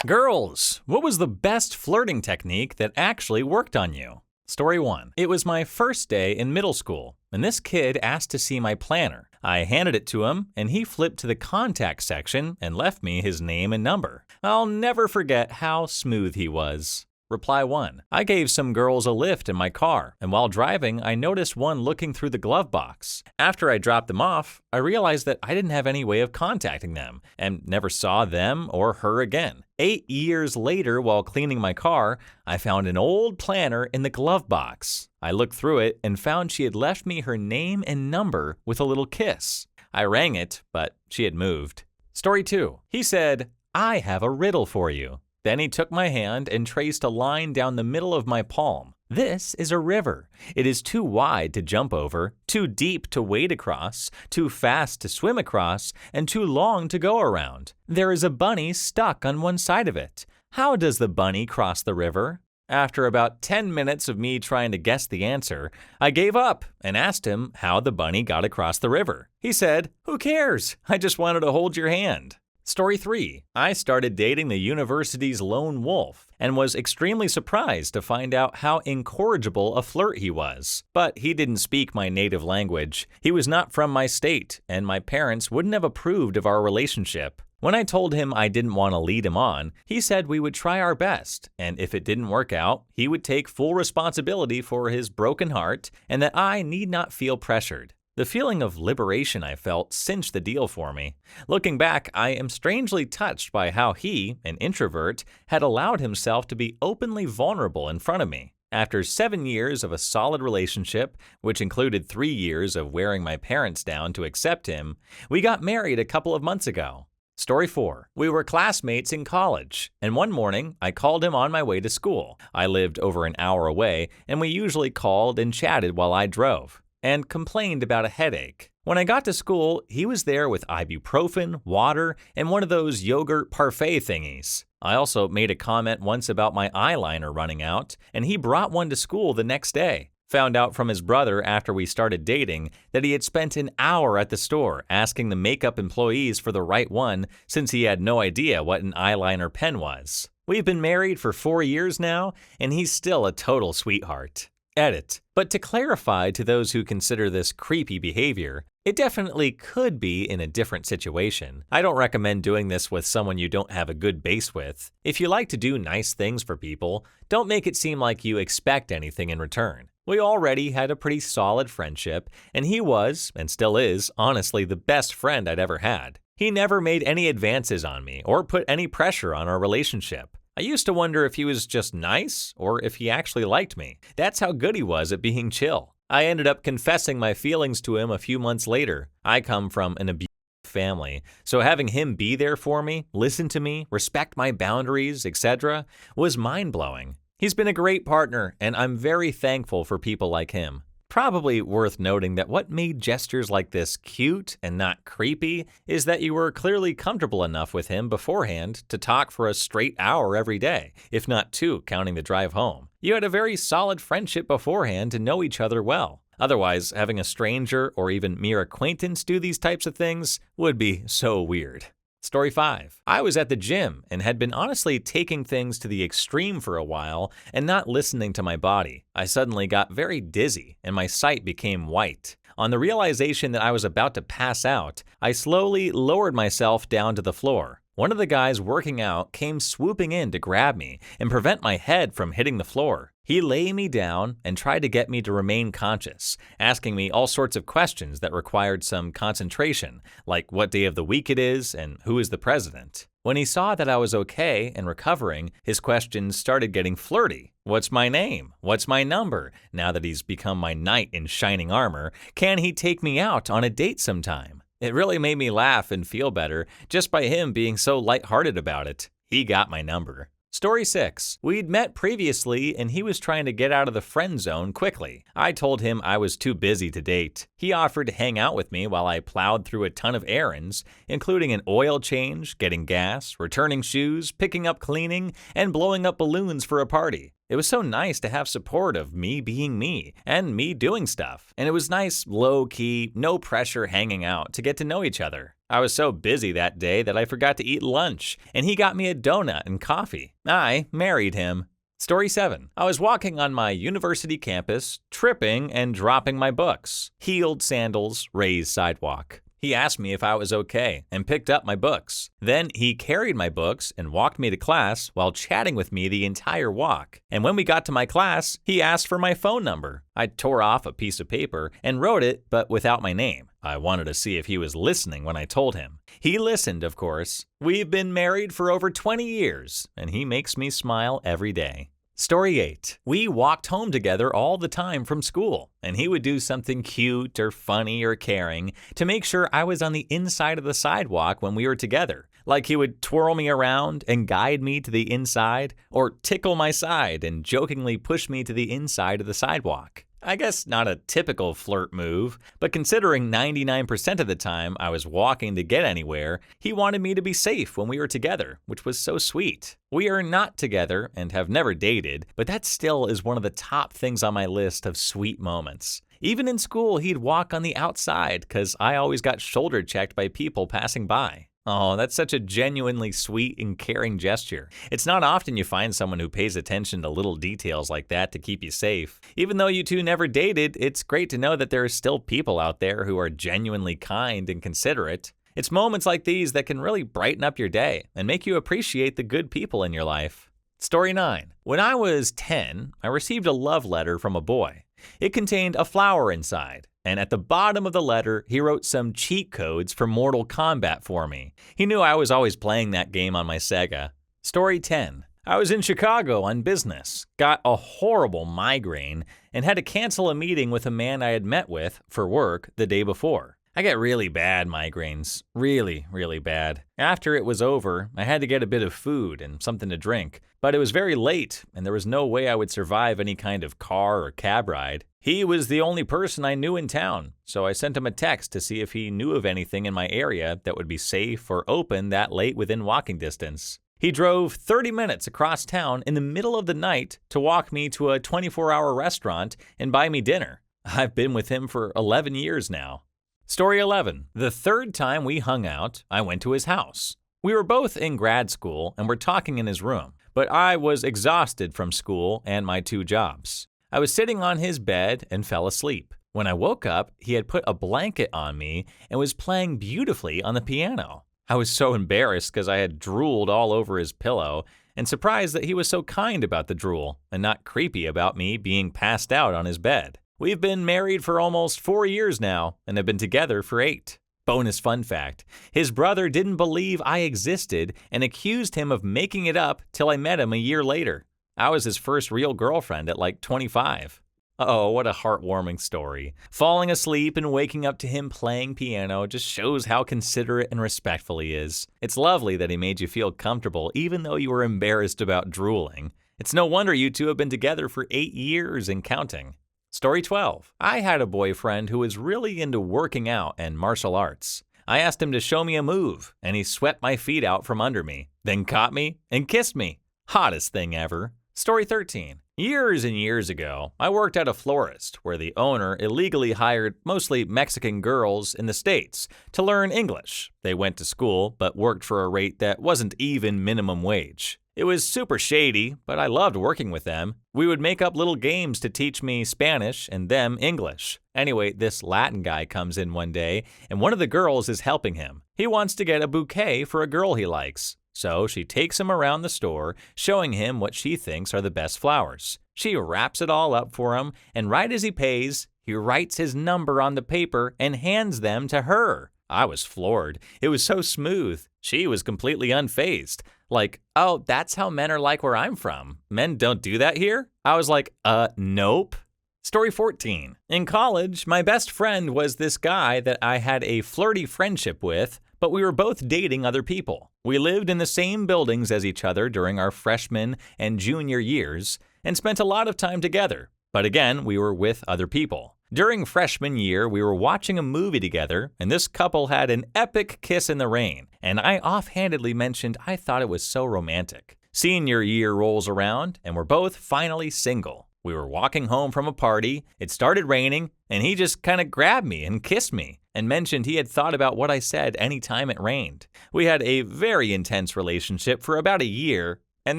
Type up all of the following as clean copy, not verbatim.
Girls, what was the best flirting technique that actually worked on you? Story 1. It was my first day in middle school, and this kid asked to see my planner. I handed it to him, and he flipped to the contact section and left me his name and number. I'll never forget how smooth he was. Reply 1. I gave some girls a lift in my car, and while driving, I noticed one looking through the glove box. After I dropped them off, I realized that I didn't have any way of contacting them, and never saw them or her again. 8 years later, while cleaning my car, I found an old planner in the glove box. I looked through it and found she had left me her name and number with a little kiss. I rang it, but she had moved. Story 2. He said, "I have a riddle for you." Then he took my hand and traced a line down the middle of my palm. This is a river. It is too wide to jump over, too deep to wade across, too fast to swim across, and too long to go around. There is a bunny stuck on one side of it. How does the bunny cross the river? After about 10 minutes of me trying to guess the answer, I gave up and asked him how the bunny got across the river. He said, "Who cares? I just wanted to hold your hand." Story 3. I started dating the university's lone wolf and was extremely surprised to find out how incorrigible a flirt he was. But he didn't speak my native language. He was not from my state, and my parents wouldn't have approved of our relationship. When I told him I didn't want to lead him on, he said we would try our best, and if it didn't work out, he would take full responsibility for his broken heart and that I need not feel pressured. The feeling of liberation I felt cinched the deal for me. Looking back, I am strangely touched by how he, an introvert, had allowed himself to be openly vulnerable in front of me. After 7 years of a solid relationship, which included 3 years of wearing my parents down to accept him, we got married a couple of months ago. Story 4. We were classmates in college, and one morning I called him on my way to school. I lived over an hour away, and we usually called and chatted while I drove, and complained about a headache. When I got to school, he was there with ibuprofen, water, and one of those yogurt parfait thingies. I also made a comment once about my eyeliner running out, and he brought one to school the next day. Found out from his brother after we started dating that he had spent an hour at the store asking the makeup employees for the right one since he had no idea what an eyeliner pen was. We've been married for 4 years now, and he's still a total sweetheart. Edit. But to clarify to those who consider this creepy behavior, it definitely could be in a different situation. I don't recommend doing this with someone you don't have a good base with. If you like to do nice things for people, don't make it seem like you expect anything in return. We already had a pretty solid friendship, and he was, and still is, honestly the best friend I'd ever had. He never made any advances on me or put any pressure on our relationship. I used to wonder if he was just nice or if he actually liked me. That's how good he was at being chill. I ended up confessing my feelings to him a few months later. I come from an abusive family, so having him be there for me, listen to me, respect my boundaries, etc., was mind-blowing. He's been a great partner, and I'm very thankful for people like him. Probably worth noting that what made gestures like this cute and not creepy is that you were clearly comfortable enough with him beforehand to talk for a straight hour every day, if not 2 counting the drive home. You had a very solid friendship beforehand to know each other well. Otherwise, having a stranger or even mere acquaintance do these types of things would be so weird. Story 5. I was at the gym and had been honestly taking things to the extreme for a while and not listening to my body. I suddenly got very dizzy and my sight became white. On the realization that I was about to pass out, I slowly lowered myself down to the floor. One of the guys working out came swooping in to grab me and prevent my head from hitting the floor. He lay me down and tried to get me to remain conscious, asking me all sorts of questions that required some concentration, like what day of the week it is and who is the president. When he saw that I was okay and recovering, his questions started getting flirty. What's my name? What's my number? Now that he's become my knight in shining armor, can he take me out on a date sometime? It really made me laugh and feel better just by him being so lighthearted about it. He got my number. Story 6. We'd met previously and he was trying to get out of the friend zone quickly. I told him I was too busy to date. He offered to hang out with me while I plowed through a ton of errands, including an oil change, getting gas, returning shoes, picking up cleaning, and blowing up balloons for a party. It was so nice to have support of me being me and me doing stuff. And it was nice, low-key, no pressure hanging out to get to know each other. I was so busy that day that I forgot to eat lunch, and he got me a donut and coffee. I married him. Story 7. I was walking on my university campus, tripping and dropping my books. Heeled sandals, raised sidewalk. He asked me if I was okay and picked up my books. Then he carried my books and walked me to class while chatting with me the entire walk. And when we got to my class, he asked for my phone number. I tore off a piece of paper and wrote it, but without my name. I wanted to see if he was listening when I told him. He listened, of course. We've been married for over 20 years, and he makes me smile every day. Story 8. We walked home together all the time from school, and he would do something cute or funny or caring to make sure I was on the inside of the sidewalk when we were together. Like he would twirl me around and guide me to the inside, or tickle my side and jokingly push me to the inside of the sidewalk. I guess not a typical flirt move, but considering 99% of the time I was walking to get anywhere, he wanted me to be safe when we were together, which was so sweet. We are not together and have never dated, but that still is one of the top things on my list of sweet moments. Even in school, he'd walk on the outside because I always got shoulder checked by people passing by. Oh, that's such a genuinely sweet and caring gesture. It's not often you find someone who pays attention to little details like that to keep you safe. Even though you two never dated, it's great to know that there are still people out there who are genuinely kind and considerate. It's moments like these that can really brighten up your day and make you appreciate the good people in your life. Story 9. When I was 10, I received a love letter from a boy. It contained a flower inside, and at the bottom of the letter, he wrote some cheat codes for Mortal Kombat for me. He knew I was always playing that game on my Sega. Story 10. I was in Chicago on business, got a horrible migraine, and had to cancel a meeting with a man I had met with for work the day before. I get really bad migraines, really, really bad. After it was over, I had to get a bit of food and something to drink, but it was very late and there was no way I would survive any kind of car or cab ride. He was the only person I knew in town, so I sent him a text to see if he knew of anything in my area that would be safe or open that late within walking distance. He drove 30 minutes across town in the middle of the night to walk me to a 24-hour restaurant and buy me dinner. I've been with him for 11 years now. Story 11. The third time we hung out, I went to his house. We were both in grad school and were talking in his room, but I was exhausted from school and my 2 jobs. I was sitting on his bed and fell asleep. When I woke up, he had put a blanket on me and was playing beautifully on the piano. I was so embarrassed because I had drooled all over his pillow and surprised that he was so kind about the drool and not creepy about me being passed out on his bed. We've been married for almost 4 years now and have been together for 8. Bonus fun fact, his brother didn't believe I existed and accused him of making it up till I met him a year later. I was his first real girlfriend at like 25. Oh, what a heartwarming story. Falling asleep and waking up to him playing piano just shows how considerate and respectful he is. It's lovely that he made you feel comfortable even though you were embarrassed about drooling. It's no wonder you two have been together for 8 years and counting. Story 12. I had a boyfriend who was really into working out and martial arts. I asked him to show me a move, and he swept my feet out from under me, then caught me and kissed me. Hottest thing ever. Story 13. Years and years ago, I worked at a florist where the owner illegally hired mostly Mexican girls in the States to learn English. They went to school but worked for a rate that wasn't even minimum wage. It was super shady, but I loved working with them. We would make up little games to teach me Spanish and them English. Anyway, this Latin guy comes in one day, and one of the girls is helping him. He wants to get a bouquet for a girl he likes. So she takes him around the store, showing him what she thinks are the best flowers. She wraps it all up for him, and right as he pays, he writes his number on the paper and hands them to her. I was floored. It was so smooth. She was completely unfazed. Like, oh, that's how men are like where I'm from. Men don't do that here? I was like, nope. Story 14. In college, my best friend was this guy that I had a flirty friendship with, but we were both dating other people. We lived in the same buildings as each other during our freshman and junior years and spent a lot of time together. But again, we were with other people. During freshman year, we were watching a movie together, and this couple had an epic kiss in the rain, and I offhandedly mentioned I thought it was so romantic. Senior year rolls around, and we're both finally single. We were walking home from a party, it started raining, and he just kind of grabbed me and kissed me and mentioned he had thought about what I said any time it rained. We had a very intense relationship for about a year, and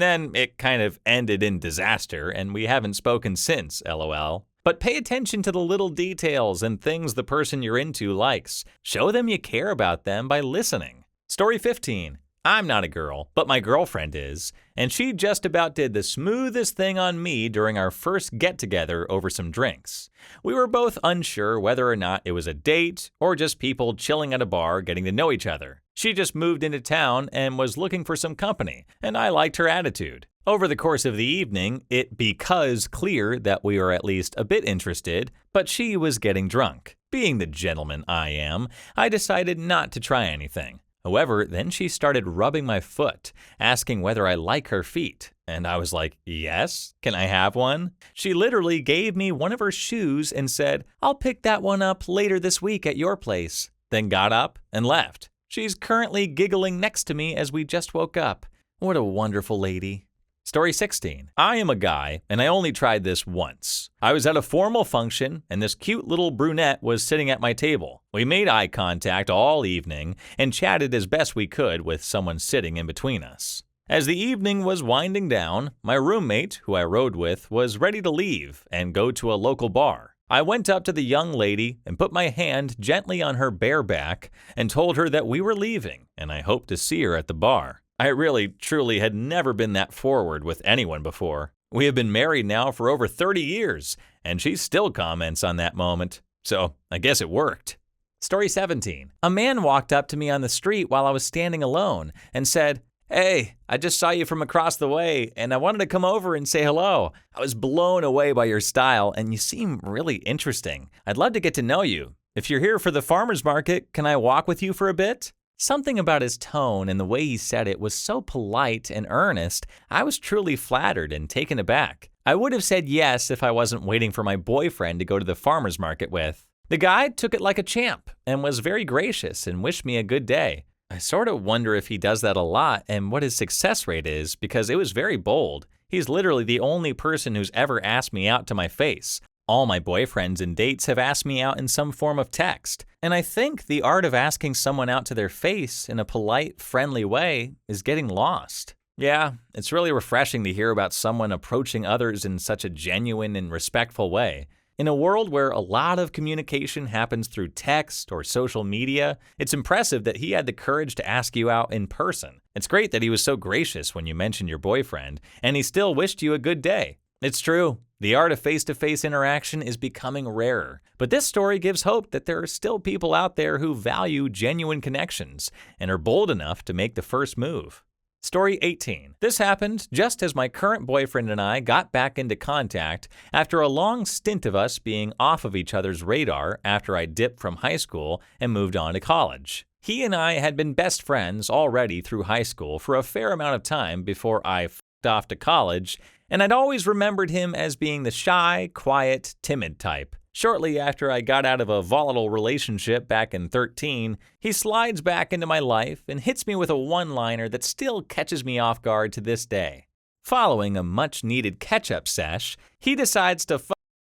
then it kind of ended in disaster, and we haven't spoken since, lol. But pay attention to the little details and things the person you're into likes. Show them you care about them by listening. Story 15. I'm not a girl, but my girlfriend is, and she just about did the smoothest thing on me during our first get-together over some drinks. We were both unsure whether or not it was a date or just people chilling at a bar getting to know each other. She just moved into town and was looking for some company, and I liked her attitude. Over the course of the evening, it became clear that we were at least a bit interested, but she was getting drunk. Being the gentleman I am, I decided not to try anything. However, then she started rubbing my foot, asking whether I like her feet. And I was like, yes, can I have one? She literally gave me one of her shoes and said, I'll pick that one up later this week at your place. Then got up and left. She's currently giggling next to me as we just woke up. What a wonderful lady. Story 16. I am a guy, and I only tried this once. I was at a formal function, and this cute little brunette was sitting at my table. We made eye contact all evening and chatted as best we could with someone sitting in between us. As the evening was winding down, my roommate, who I rode with, was ready to leave and go to a local bar. I went up to the young lady and put my hand gently on her bare back and told her that we were leaving, and I hoped to see her at the bar. I really, truly had never been that forward with anyone before. We have been married now for over 30 years, and she still comments on that moment. So I guess it worked. Story 17. A man walked up to me on the street while I was standing alone and said, Hey, I just saw you from across the way, and I wanted to come over and say hello. I was blown away by your style, and you seem really interesting. I'd love to get to know you. If you're here for the farmer's market, can I walk with you for a bit? Something about his tone and the way he said it was so polite and earnest, I was truly flattered and taken aback. I would have said yes if I wasn't waiting for my boyfriend to go to the farmer's market with. The guy took it like a champ and was very gracious and wished me a good day. I sort of wonder if he does that a lot and what his success rate is because it was very bold. He's literally the only person who's ever asked me out to my face. All my boyfriends and dates have asked me out in some form of text, and I think the art of asking someone out to their face in a polite, friendly way is getting lost. Yeah, it's really refreshing to hear about someone approaching others in such a genuine and respectful way. In a world where a lot of communication happens through text or social media, it's impressive that he had the courage to ask you out in person. It's great that he was so gracious when you mentioned your boyfriend, and he still wished you a good day. It's true. The art of face-to-face interaction is becoming rarer, but this story gives hope that there are still people out there who value genuine connections and are bold enough to make the first move. Story 18. This happened just as my current boyfriend and I got back into contact after a long stint of us being off of each other's radar after I dipped from high school and moved on to college. He and I had been best friends already through high school for a fair amount of time before I f***ed off to college, and I'd always remembered him as being the shy, quiet, timid type. Shortly after I got out of a volatile relationship back in 13, he slides back into my life and hits me with a one-liner that still catches me off guard to this day. Following a much-needed catch-up sesh, he decides to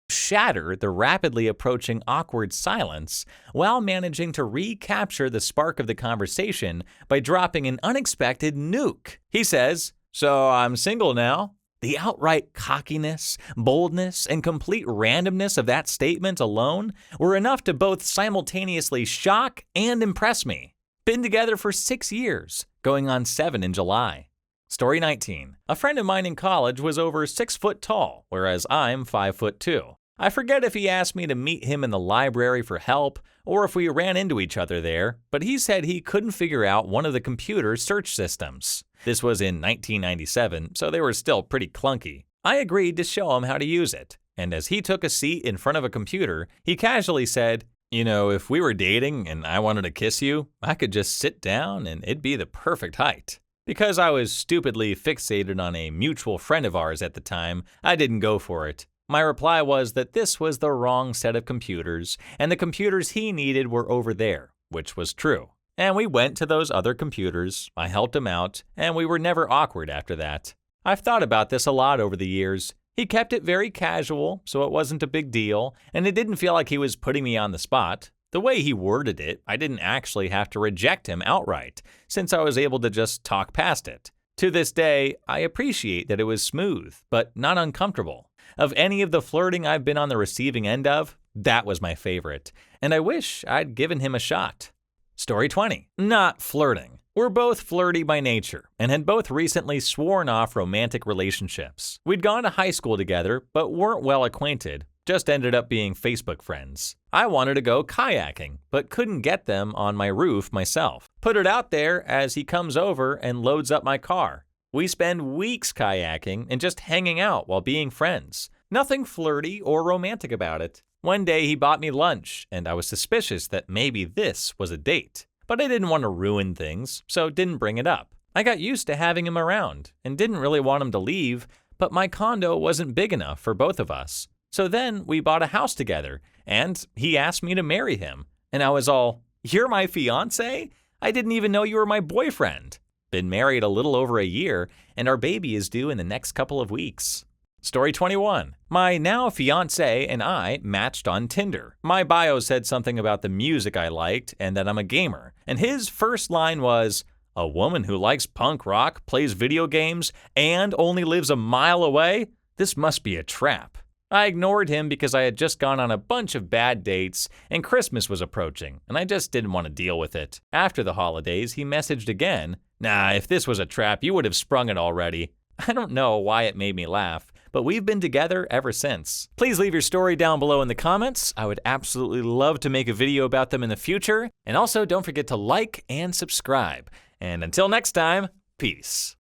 shatter the rapidly approaching awkward silence while managing to recapture the spark of the conversation by dropping an unexpected nuke. He says, "So I'm single now." The outright cockiness, boldness, and complete randomness of that statement alone were enough to both simultaneously shock and impress me. Been together for 6 years, going on 7 in July. Story 19. A friend of mine in college was over 6 foot tall, whereas I'm 5'2". I forget if he asked me to meet him in the library for help or if we ran into each other there, but he said he couldn't figure out one of the computer search systems. This was in 1997, so they were still pretty clunky. I agreed to show him how to use it, and as he took a seat in front of a computer, he casually said, "You know, if we were dating and I wanted to kiss you, I could just sit down and it'd be the perfect height." Because I was stupidly fixated on a mutual friend of ours at the time, I didn't go for it. My reply was that this was the wrong set of computers, and the computers he needed were over there, which was true. And we went to those other computers, I helped him out, and we were never awkward after that. I've thought about this a lot over the years. He kept it very casual, so it wasn't a big deal, and it didn't feel like he was putting me on the spot. The way he worded it, I didn't actually have to reject him outright, since I was able to just talk past it. To this day, I appreciate that it was smooth, but not uncomfortable. Of any of the flirting I've been on the receiving end of, that was my favorite, and I wish I'd given him a shot. Story 20. Not flirting. We're both flirty by nature and had both recently sworn off romantic relationships. We'd gone to high school together, but weren't well acquainted, just ended up being Facebook friends. I wanted to go kayaking, but couldn't get them on my roof myself. Put it out there as he comes over and loads up my car. We spend weeks kayaking and just hanging out while being friends. Nothing flirty or romantic about it. One day he bought me lunch, and I was suspicious that maybe this was a date. But I didn't want to ruin things, so didn't bring it up. I got used to having him around, and didn't really want him to leave, but my condo wasn't big enough for both of us. So then we bought a house together, and he asked me to marry him. And I was all, "You're my fiancé? I didn't even know you were my boyfriend." Been married a little over a year, and our baby is due in the next couple of weeks. Story 21. My now fiancé and I matched on Tinder. My bio said something about the music I liked and that I'm a gamer. And his first line was, "A woman who likes punk rock, plays video games, and only lives a mile away? This must be a trap." I ignored him because I had just gone on a bunch of bad dates and Christmas was approaching, and I just didn't want to deal with it. After the holidays, he messaged again, "Nah, if this was a trap, you would have sprung it already." I don't know why it made me laugh, but we've been together ever since. Please leave your story down below in the comments. I would absolutely love to make a video about them in the future. And also don't forget to like and subscribe. And until next time, peace.